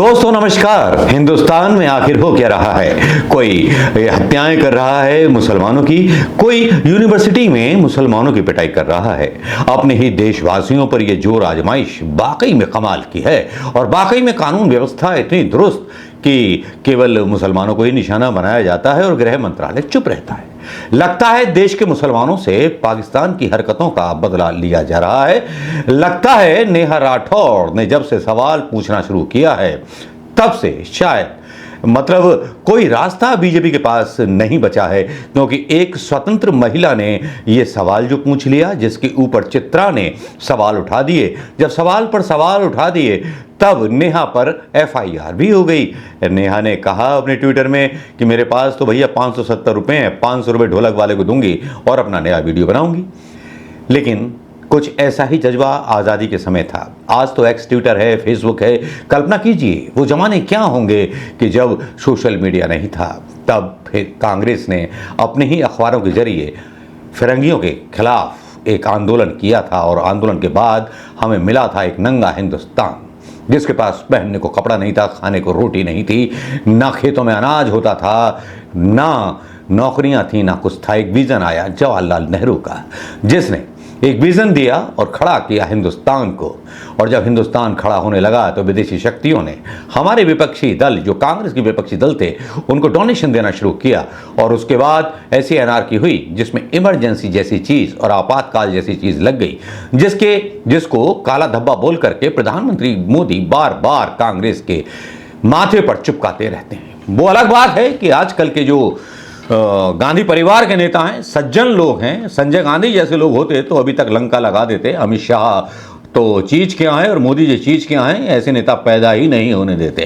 दोस्तों नमस्कार। हिंदुस्तान में आखिर हो क्या रहा है? कोई हत्याएं कर रहा है मुसलमानों की, कोई यूनिवर्सिटी में मुसलमानों की पिटाई कर रहा है। अपने ही देशवासियों पर यह जोर आजमाइश वाकई में कमाल की है और वाकई में कानून व्यवस्था इतनी दुरुस्त कि केवल मुसलमानों को ही निशाना बनाया जाता है और गृह मंत्रालय चुप रहता है। लगता है देश के मुसलमानों से पाकिस्तान की हरकतों का बदला लिया जा रहा है। लगता है नेहा राठौर ने जब से सवाल पूछना शुरू किया है तब से शायद कोई रास्ता बीजेपी के पास नहीं बचा है, क्योंकि एक स्वतंत्र महिला ने यह सवाल जो पूछ लिया, जिसके ऊपर चित्रा ने सवाल उठा दिए। जब सवाल पर सवाल उठा दिए तब नेहा पर एफआईआर भी हो गई। नेहा ने कहा अपने ट्विटर में कि मेरे पास तो भैया 570 रुपये हैं, 500 रुपये ढोलक वाले को दूंगी और अपना नया वीडियो बनाऊंगी। लेकिन कुछ ऐसा ही जज्बा आज़ादी के समय था। आज तो एक्स, ट्विटर है, फेसबुक है। कल्पना कीजिए वो जमाने क्या होंगे कि जब सोशल मीडिया नहीं था। तब फिर कांग्रेस ने अपने ही अखबारों के जरिए फिरंगियों के खिलाफ एक आंदोलन किया था और आंदोलन के बाद हमें मिला था एक नंगा हिंदुस्तान, जिसके पास पहनने को कपड़ा नहीं था, खाने को रोटी नहीं थी, ना खेतों में अनाज होता था, ना नौकरियां थी, ना कुछ था। एक विजन आया जवाहरलाल नेहरू का, जिसने एक विजन दिया और खड़ा किया हिंदुस्तान को। और जब हिंदुस्तान खड़ा होने लगा तो विदेशी शक्तियों ने हमारे विपक्षी दल, जो कांग्रेस के विपक्षी दल थे, उनको डोनेशन देना शुरू किया। और उसके बाद ऐसी एनआरकी हुई जिसमें इमरजेंसी जैसी चीज और आपातकाल जैसी चीज लग गई, जिसको काला धब्बा बोल करके प्रधानमंत्री मोदी बार बार कांग्रेस के माथे पर चिपकाते रहते हैं। वो अलग बात है कि आजकल के जो गांधी परिवार के नेता हैं, सज्जन लोग हैं, संजय गांधी जैसे लोग होते तो अभी तक लंका लगा देते। अमित शाह तो चीज क्या है और मोदी जी चीज क्या है, ऐसे नेता पैदा ही नहीं होने देते।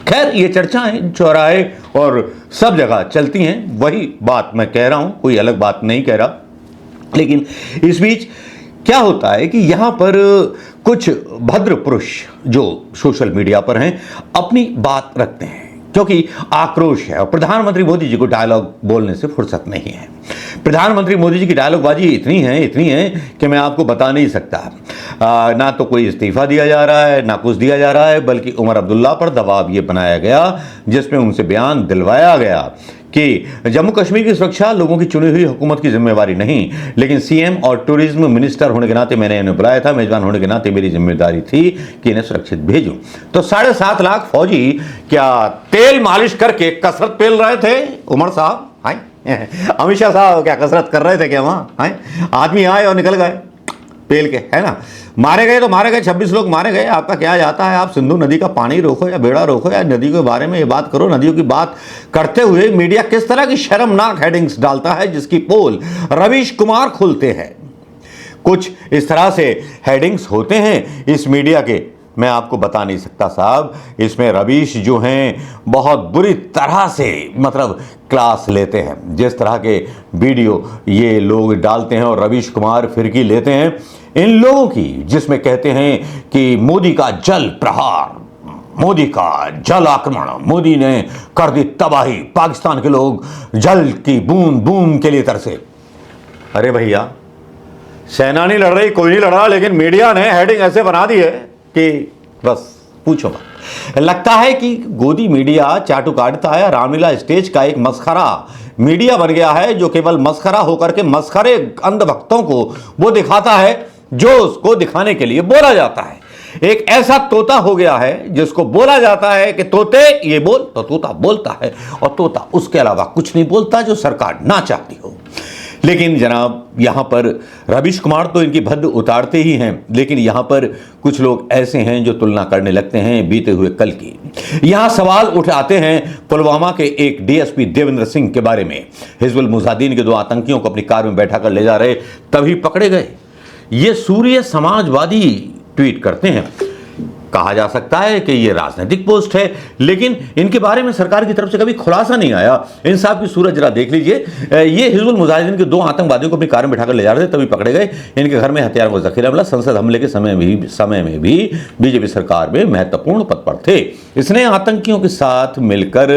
खैर, ये चर्चाएं चौराहे और सब जगह चलती हैं। वही बात मैं कह रहा हूं, कोई अलग बात नहीं कह रहा। लेकिन इस बीच क्या होता है कि यहां पर कुछ भद्र पुरुष जो सोशल मीडिया पर हैं अपनी बात रखते हैं, क्योंकि आक्रोश है और प्रधानमंत्री मोदी जी को डायलॉग बोलने से फुर्सत नहीं है। प्रधानमंत्री मोदी जी की डायलॉगबाजी इतनी है कि मैं आपको बता नहीं सकता। ना तो कोई इस्तीफा दिया जा रहा है, ना कुछ दिया जा रहा है, बल्कि उमर अब्दुल्ला पर दबाव ये बनाया गया, जिसमें उनसे बयान दिलवाया गया कि जम्मू कश्मीर की सुरक्षा लोगों की चुनी हुई हुकूमत की जिम्मेवारी नहीं, लेकिन सीएम और टूरिज्म मिनिस्टर होने के नाते मैंने इन्हें बुलाया था, मेजबान होने के नाते मेरी जिम्मेदारी थी कि इन्हें सुरक्षित भेजूं। तो 7.5 लाख फौजी क्या तेल मालिश करके कसरत पेल रहे थे? उमर साहब, हाय अमित शाह साहब क्या कसरत कर रहे थे क्या वहां? हाय आदमी आए और निकल गए पेल के, है ना। मारे गए तो मारे गए, 26 लोग मारे गए। आपका क्या जाता है? आप सिंधु नदी का पानी रोको या बेड़ा रोको या नदी के बारे में ये बात करो। नदियों की बात करते हुए मीडिया किस तरह की शर्मनाक हेडिंग्स डालता है, जिसकी पोल रवीश कुमार खुलते हैं। कुछ इस तरह से हेडिंग्स होते हैं इस मीडिया के, मैं आपको बता नहीं सकता साहब। इसमें रवीश जो हैं बहुत बुरी तरह से क्लास लेते हैं। जिस तरह के वीडियो ये लोग डालते हैं और रवीश कुमार फिरकी लेते हैं इन लोगों की, जिसमें कहते हैं कि मोदी का जल प्रहार, मोदी का जल आक्रमण, मोदी ने कर दी तबाही, पाकिस्तान के लोग जल की बूंद बूंद के लिए तरसे। अरे भैया, सेना नहीं लड़ रही, कोई नहीं लड़ रहा, लेकिन मीडिया ने हेडिंग ऐसे बना दी है कि बस पूछो मत। लगता है कि गोदी मीडिया चाटू काटता है। रामलीला स्टेज का एक मस्खरा मीडिया बन गया है, जो केवल मस्खरा होकर के मस्खरे अंधभक्तों को वो दिखाता है जो उसको दिखाने के लिए बोला जाता है। एक ऐसा तोता हो गया है जिसको बोला जाता है कि तोते ये बोल, तो तोता बोलता है और तोता उसके अलावा कुछ नहीं बोलता, जो सरकार ना चाहती हो। लेकिन जनाब, यहां पर रवीश कुमार तो इनकी भद्द उतारते ही हैं, लेकिन यहां पर कुछ लोग ऐसे हैं जो तुलना करने लगते हैं बीते हुए कल की। यहां सवाल उठाते हैं पुलवामा के एक डीएसपी देवेंद्र सिंह के बारे में। हिजबुल मुजाहिदीन के 2 आतंकियों को अपनी कार में बैठा कर ले जा रहे, तभी पकड़े गए। ये सूर्य समाजवादी ट्वीट करते हैं। कहा जा सकता है कि ये राजनीतिक पोस्ट है, लेकिन इनके बारे में सरकार की तरफ से कभी खुलासा नहीं आया। इंसाफ की सूरत जरा देख लीजिए। ये हिजबुल मुजाहिदीन के 2 आतंकवादियों को अपनी कार में बैठाकर ले जा रहे थे, तभी पकड़े गए। इनके घर में हथियारों का जखीरा मिला। संसद हमले के समय में भी बीजेपी सरकार में महत्वपूर्ण पद पर थे। इसने आतंकियों के साथ मिलकर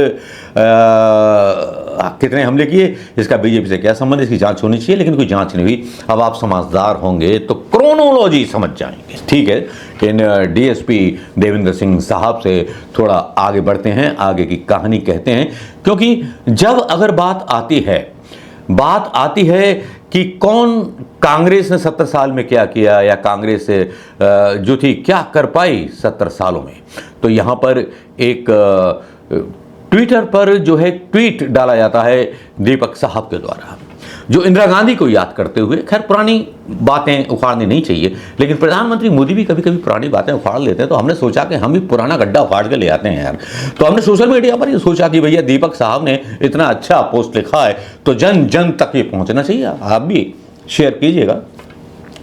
कितने हमले किए, इसका बीजेपी से क्या संबंध, इसकी जांच होनी चाहिए, लेकिन कोई जांच नहीं हुई। अब आप समझदार होंगे तो क्रोनोलॉजी समझ जाएंगे। ठीक है, इन डीएसपी देवेंद्र सिंह साहब से थोड़ा आगे बढ़ते हैं, आगे की कहानी कहते हैं, क्योंकि जब अगर बात आती है कि कौन कांग्रेस ने 70 साल में क्या किया, या कांग्रेस जो थी क्या कर पाई 70 सालों में, तो यहाँ पर एक ट्विटर पर जो है ट्वीट डाला जाता है दीपक साहब के द्वारा, जो इंदिरा गांधी को याद करते हुए। खैर पुरानी बातें उखाड़नी नहीं चाहिए, लेकिन प्रधानमंत्री मोदी भी कभी कभी पुरानी बातें उखाड़ लेते हैं, तो हमने सोचा कि हम भी पुराना गड्ढा उखाड़ के ले आते हैं यार। तो हमने सोशल मीडिया पर ये सोचा कि भैया दीपक साहब ने इतना अच्छा पोस्ट लिखा है तो जन जन तक ये पहुंचना चाहिए, आप भी शेयर कीजिएगा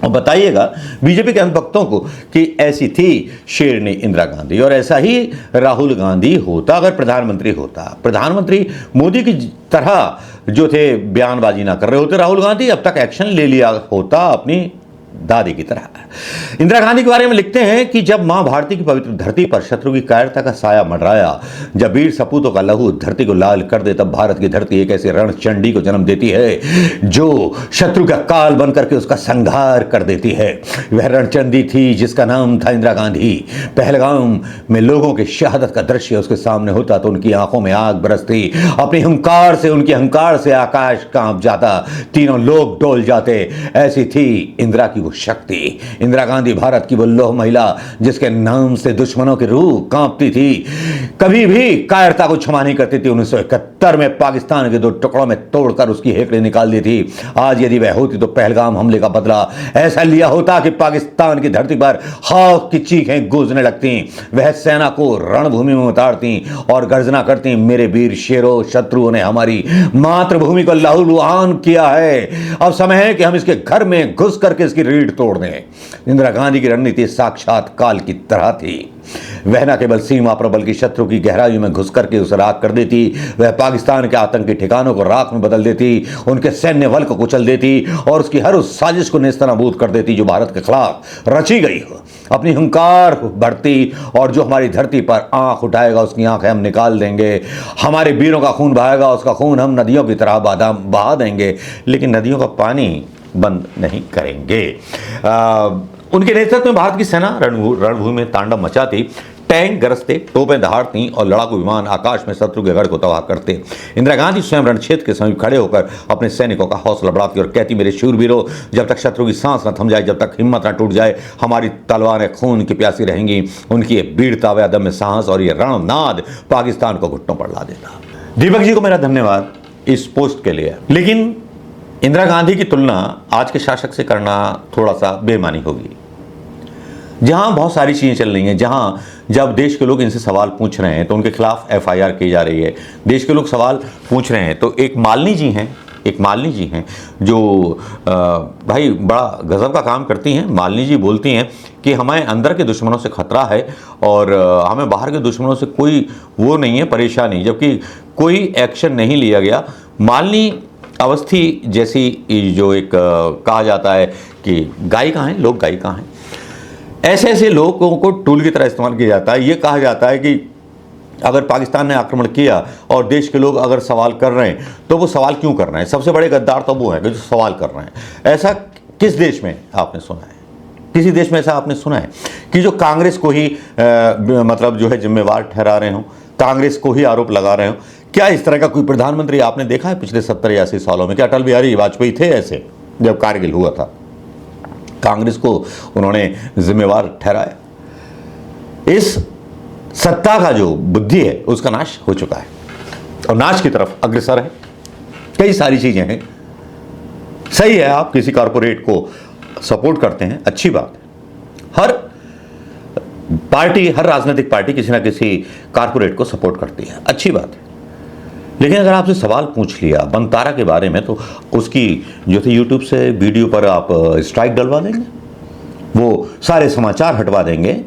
और बताइएगा बीजेपी के भक्तों को कि ऐसी थी शेरनी इंदिरा गांधी, और ऐसा ही राहुल गांधी होता अगर प्रधानमंत्री होता। प्रधानमंत्री मोदी की तरह जो थे बयानबाजी ना कर रहे होते राहुल गांधी, अब तक एक्शन ले लिया होता अपनी दादी की तरह। इंदिरा गांधी के बारे में लिखते हैं कि जब मां भारती की पवित्र धरती पर शत्रु की कायरता का साया मंडराया, जब वीर सपूतों का लहू धरती को लाल कर दे, तब भारत की धरती एक ऐसे रणचंडी को जन्म देती है जो शत्रु का काल बन करके उसका संहार कर देती है। वह रणचंडी थी जिसका नाम था इंदिरा गांधी। पहलगाम में लोगों की शहादत का दृश्य उसके सामने होता तो उनकी आंखों में आग बरसती, अपनी उनके हंकार से आकाश कांप जाता, तीनों लोग डोल जाते। ऐसी थी इंदिरा की वो शक्ति। इंदिरा गांधी भारत की वो लौह महिला जिसके नाम से दुश्मनों की रूह कांपती थी, कभी भी कायरता को क्षमा नहीं करती थी। 1971 में पाकिस्तान के 2 टुकड़ों में तोड़कर उसकी हेकड़े निकाल दी थी। आज यदि वह होती तो पहलगाम हमले का बदला ऐसा लिया होता कि पाकिस्तान की धरती पर खौफ की चीखें गूंजने लगती। वह सेना को रणभूमि में उतारती और गर्जना करती, मेरे वीर शेरों, शत्रुओं ने हमारी मातृभूमि को लहूलुहान किया है, अब समय है कि हम इसके घर में घुस करके इसकी रीढ़ तोड़ दें। इंदिरा गांधी की रणनीति साक्षात काल की तरह थी। वह न केवल सीमा पर बल्कि शत्रु की गहराई में घुस करके उसे राख कर देती। वह पाकिस्तान के आतंकी ठिकानों को राख में बदल देती, उनके सैन्य बल को कुचल देती और उसकी हर उस साजिश को नेस्तनाबूद कर देती जो भारत के खिलाफ रची गई हो। अपनी हुंकार बढ़ती और जो हमारी धरती पर आंख उठाएगा उसकी आंखें हम निकाल देंगे। हमारे वीरों का खून बहाएगा, उसका खून हम नदियों की तरह बहा देंगे, लेकिन नदियों का पानी बंद नहीं करेंगे। उनके नेतृत्व में भारत की सेना रणभूमि में तांडव मचाती, टैंक गरजते, तोपें दहाड़ती और लड़ाकू विमान आकाश में शत्रु के गढ़ को तबाह करते। इंदिरा गांधी स्वयं रणक्षेत्र के समीप खड़े होकर अपने सैनिकों का हौसला बढ़ाती और कहती, मेरे शूरवीरों, जब तक शत्रु की सांस न थम जाए, जब तक हिम्मत न टूट जाए, हमारी तलवारें खून की प्यासी रहेंगी। उनकी ये वीरता, व अदम्य साहस और ये रणनाद पाकिस्तान को घुटनों पर ला देता। दीपक जी को मेरा धन्यवाद इस पोस्ट के लिए, लेकिन इंदिरा गांधी की तुलना आज के शासक से करना थोड़ा सा बेईमानी होगी। जहां बहुत सारी चीजें चल रही हैं, जहां जब देश के लोग इनसे सवाल पूछ रहे हैं तो उनके खिलाफ एफआईआर की जा रही है, देश के लोग सवाल पूछ रहे हैं, तो एक मालिनी जी हैं जो भाई बड़ा गजब का काम करती हैं। मालिनी जी बोलती हैं कि हमें अंदर के दुश्मनों से खतरा है और हमें बाहर के दुश्मनों से कोई वो नहीं है, परेशानी, जबकि कोई एक्शन नहीं लिया गया। मालिनी अवस्थी जैसी जो एक कहा जाता है कि गायिका हैं, लोक गायिका हैं, ऐसे लोगों को टूल की तरह इस्तेमाल किया जाता है। ये कहा जाता है कि अगर पाकिस्तान ने आक्रमण किया और देश के लोग अगर सवाल कर रहे हैं तो वो सवाल क्यों कर रहे हैं, सबसे बड़े गद्दार तो वो हैं जो सवाल कर रहे हैं। ऐसा किस देश में आपने सुना है? किसी देश में ऐसा आपने सुना है कि जो कांग्रेस को ही मतलब जो है जिम्मेवार ठहरा रहे हो, कांग्रेस को ही आरोप लगा रहे हो? क्या इस तरह का कोई प्रधानमंत्री आपने देखा है पिछले 70 या 80 सालों में? क्या अटल बिहारी वाजपेयी थे ऐसे जब कारगिल हुआ था? कांग्रेस को उन्होंने जिम्मेवार ठहराया। इस सत्ता का जो बुद्धि है उसका नाश हो चुका है और नाश की तरफ अग्रसर है। कई सारी चीजें हैं। सही है, आप किसी कारपोरेट को सपोर्ट करते हैं, अच्छी बात है। हर पार्टी, हर राजनीतिक पार्टी किसी ना किसी कारपोरेट को सपोर्ट करती है, अच्छी बात है। लेकिन अगर आपसे सवाल पूछ लिया बनतारा के बारे में तो उसकी जो थी यूट्यूब से वीडियो पर आप स्ट्राइक डलवा देंगे, वो सारे समाचार हटवा देंगे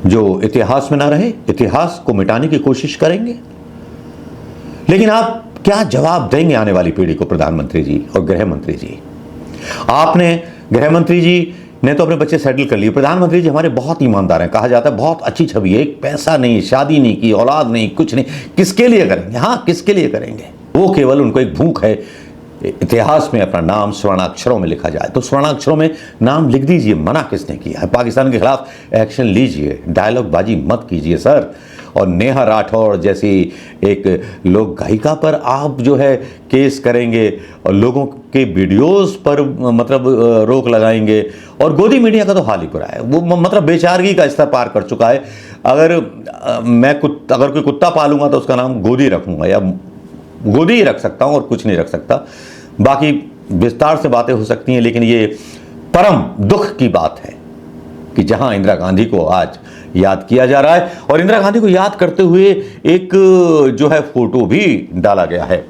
जो इतिहास में ना रहे, इतिहास को मिटाने की कोशिश करेंगे। लेकिन आप क्या जवाब देंगे आने वाली पीढ़ी को? प्रधानमंत्री जी और गृह मंत्री जी, आपने गृह मंत्री जी ने तो अपने बच्चे सेटल कर लिए, प्रधानमंत्री जी हमारे बहुत ईमानदार हैं, कहा जाता है बहुत अच्छी छवि है, एक पैसा नहीं, शादी नहीं की, औलाद नहीं, कुछ नहीं, किसके लिए करेंगे? हाँ, किसके लिए करेंगे? वो केवल उनको एक भूख है इतिहास में अपना नाम स्वर्णाक्षरों में लिखा जाए। तो स्वर्णाक्षरों में नाम लिख दीजिए, मना किसने किया है? पाकिस्तान के खिलाफ एक्शन लीजिए, डायलॉग बाजी मत कीजिए सर। और नेहा राठौड़ जैसी एक लोक गायिका पर आप जो है केस करेंगे और लोगों के वीडियोस पर मतलब रोक लगाएंगे। और गोदी मीडिया का तो हाल ही बुरा है, वो मतलब बेचारगी का स्तर पार कर चुका है। अगर अगर कोई कुत्ता पालूंगा तो उसका नाम गोदी रखूंगा, या गोदी ही रख सकता हूं और कुछ नहीं रख सकता। बाकी विस्तार से बातें हो सकती हैं, लेकिन ये परम दुख की बात है कि जहां इंदिरा गांधी को आज याद किया जा रहा है और इंदिरा गांधी को याद करते हुए एक जो है फोटो भी डाला गया है।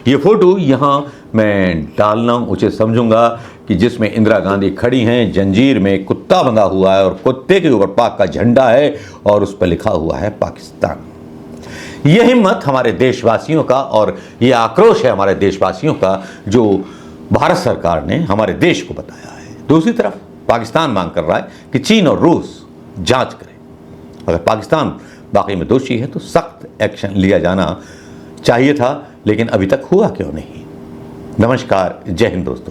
ये फोटो यहां मैं डालना उचित समझूंगा कि जिसमें इंदिरा गांधी खड़ी हैं, जंजीर में कुत्ता बंधा हुआ है और कुत्ते के ऊपर पाक का झंडा है और उस पर लिखा हुआ है पाकिस्तान। यह हिम्मत हमारे देशवासियों का और यह आक्रोश है हमारे देशवासियों का जो भारत सरकार ने हमारे देश को बताया है। दूसरी तरफ पाकिस्तान मांग कर रहा है कि चीन और रूस जांच करें। अगर पाकिस्तान वाकई में दोषी है तो सख्त एक्शन लिया जाना चाहिए था, लेकिन अभी तक हुआ क्यों नहीं? नमस्कार, जय हिंद दोस्तों।